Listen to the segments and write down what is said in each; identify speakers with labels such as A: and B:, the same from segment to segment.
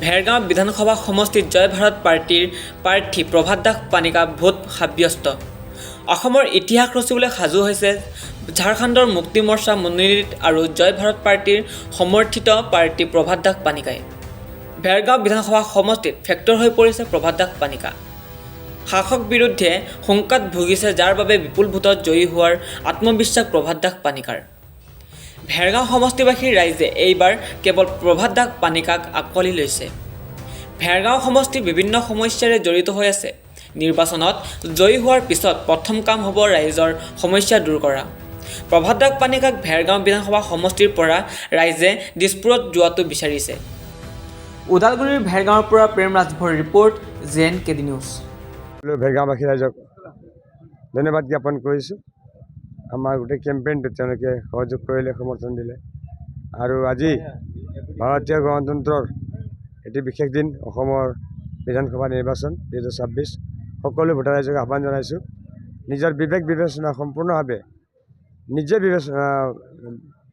A: ভেৰগাঁও বিধানসভা সমষ্টিত জয় ভাৰত পাৰ্টীৰ প্ৰাৰ্থী প্ৰভাত দাস পানিকা ভোট সাব্যস্ত। অসমৰ ইতিহাস ৰচিবলৈ সাজু হৈছে ঝাৰখণ্ডৰ মুক্তি মৰ্চা মনোনীত আৰু জয় ভাৰত পাৰ্টীৰ সমৰ্থিত প্ৰাৰ্থী প্ৰভাত দাস পানিকাই। ভেৰগাঁও বিধানসভা সমষ্টিত ফেক্টৰ হৈ পৰিছে প্ৰভাত দাস পানিকা। শাসক বিৰুদ্ধে শংকাত ভুগিছে, যাৰ বাবে বিপুল ভোটত জয়ী হোৱাৰ আত্মবিশ্বাস প্ৰভাত দাস পানিকাৰ। ভেৰগাঁও সমষ্টিবাসীৰ ৰাইজে এইবাৰ কেৱল প্ৰভাত দাস পানিকাক আঁকোৱালি লৈছে। ভেৰগাঁও সমষ্টি বিভিন্ন সমস্যাৰে জড়িত হৈ আছে। নিৰ্বাচনত জয়ী হোৱাৰ পিছত প্ৰথম কাম হ'ব ৰাইজৰ সমস্যা দূৰ কৰা। প্ৰভাত দাস পানিকাক ভেৰগাঁও বিধানসভা সমষ্টিৰ পৰা ৰাইজে দিছপুৰত যোৱাটো বিচাৰিছে। ওদালগুৰিৰ ভেৰগাঁৱৰ পৰা প্ৰেম ৰাজভৰ ৰিপৰ্ট JNKD নিউজ।
B: ভেৰগাঁওবাসী ৰাইজক ধন্যবাদ জ্ঞাপন কৰিছোঁ। আমাৰ গোটেই কেম্পেইনটোত তেওঁলোকে সহযোগ কৰিলে, সমৰ্থন দিলে। আৰু আজি ভাৰতীয় গণতন্ত্ৰৰ এটি বিশেষ দিন, অসমৰ বিধানসভা নিৰ্বাচন 2026। সকলো ভোটাৰ ৰাইজক আহ্বান জনাইছোঁ, নিজৰ বিবেক বিবেচনা সম্পূৰ্ণভাৱে নিজে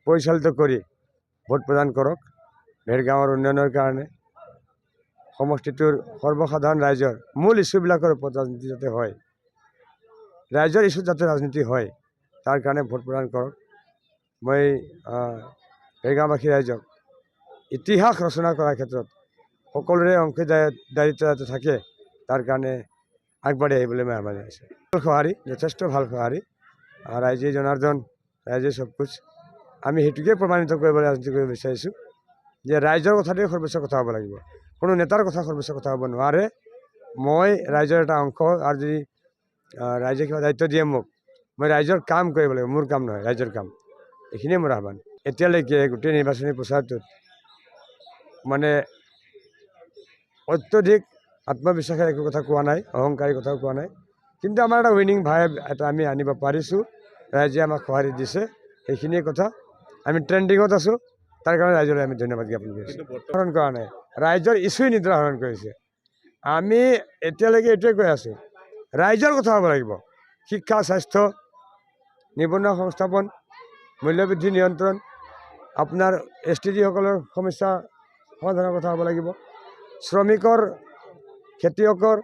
B: পৰিচালিত কৰি ভোট প্ৰদান কৰক। ভেৰগাঁৱৰ উন্নয়নৰ কাৰণে, সমষ্টিটোৰ সৰ্বসাধাৰণ ৰাইজৰ মূল ইছ্যুবিলাকৰ ওপৰত ৰাজনীতি যাতে হয়, ৰাইজৰ ইছ্যুত যাতে ৰাজনীতি হয়, তাৰ কাৰণে ভোট প্ৰদান কৰক। মই ভেৰগাঁওবাসী ৰাইজক ইতিহাস ৰচনা কৰাৰ ক্ষেত্ৰত সকলোৰে অংশীদাৰিত্ব যাতে থাকে, তাৰ কাৰণে আগবাঢ়ি আহিবলৈ মই আহ্বান জনাইছোঁ। ভাল সঁহাৰি, যথেষ্ট ভাল সঁহাৰি। ৰাইজে জনাৰ্দন, ৰাইজে চবকুচ। আমি সেইটোকে প্ৰমাণিত কৰিবলৈ ৰাজনীতি কৰিব বিচাৰিছোঁ যে ৰাইজৰ কথাটোৱে সৰ্বোচ্চ কথা হ'ব লাগিব, কোনো নেতাৰ কথা সৰ্বোচ্চ কথা হ'ব নোৱাৰে। মই ৰাইজৰ এটা অংশ, আৰু যদি ৰাইজে কিবা দায়িত্ব দিয়ে মোক, মই ৰাইজৰ কাম কৰিব লাগিব, মোৰ কাম নহয়, ৰাইজৰ কাম। এইখিনিয়ে মোৰ আহ্বান। এতিয়ালৈকে গোটেই নিৰ্বাচনী প্ৰচাৰটোত মানে অত্যধিক আত্মবিশ্বাসেৰে একো কথা কোৱা নাই, অহংকাৰী কথাও কোৱা নাই। কিন্তু আমাৰ এটা উইনিং ভাইব এটা আমি আনিব পাৰিছোঁ, ৰাইজে আমাক সঁহাৰি দিছে, সেইখিনিয়ে কথা। আমি ট্ৰেণ্ডিঙত আছোঁ, তাৰ কাৰণে ৰাইজলৈ আমি ধন্যবাদ জ্ঞাপন কৰিছোঁ। নিৰ্ধাৰণ কৰা নাই, ৰাইজৰ ইছ্যুই নিৰ্ধাৰণ কৰিছে। আমি এতিয়ালৈকে এইটোৱে কৈ আছোঁ, ৰাইজৰ কথা হ'ব লাগিব। শিক্ষা, স্বাস্থ্য, নিবনুৱা সংস্থাপন, মূল্যবৃদ্ধি নিয়ন্ত্ৰণ, আপোনাৰ STD-সকলৰ সমস্যা সমাধানৰ কথা হ'ব লাগিব। শ্ৰমিকৰ, খেতিয়কৰ,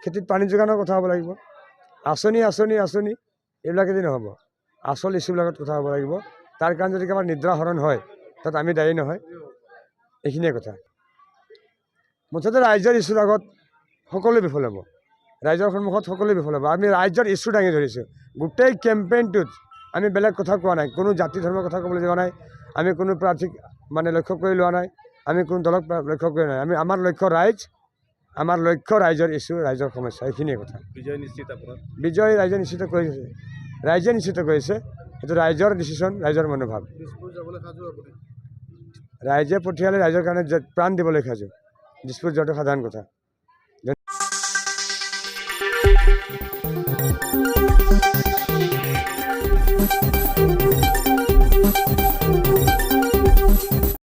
B: খেতিত পানী যোগানৰ কথা হ'ব লাগিব। আঁচনি এইবিলাক যদি নহ'ব, আচল ইছ্যুবিলাকত কথা হ'ব লাগিব। তাৰ কাৰণে যদি কাৰোবাৰ নিদ্ৰাহৰণ হয়, তাত আমি দায়ী নহয়। এইখিনিয়ে কথা। মুঠতে ৰাইজৰ ইছ্যুৰ আগত সকলোৱে বিফল হ'ব, ৰাইজৰ সন্মুখত সকলোৱে বিফল হ'ব। আমি ৰাইজৰ ইছ্যু দাঙি ধৰিছোঁ। গোটেই কেম্পেইনটোত আমি বেলেগ কথা কোৱা নাই, কোনো জাতি ধৰ্মৰ কথা ক'বলৈ যোৱা নাই, আমি কোনো প্ৰাৰ্থীক লক্ষ্য কৰি লোৱা নাই, আমি কোনো দলক লক্ষ্য কৰি নাই। আমাৰ লক্ষ্য ৰাইজ, আমাৰ লক্ষ্য ৰাইজৰ ইছ্যু, ৰাইজৰ সমস্যা, এইখিনিয়ে কথা। বিজয় নিশ্চিত আপোনাৰ? বিজয় ৰাইজে নিশ্চিত কৰিছে, ৰাইজে নিশ্চিত কৰিছে। সেইটো ৰাইজৰ ডিচিশ্যন, ৰাইজৰ মনোভাৱ। ৰাইজে পঠিয়ালে ৰাইজৰ কাৰণে প্ৰাণ দিবলৈ সাজু। দিছপুৰ যোৱাটো সাধাৰণ কথা।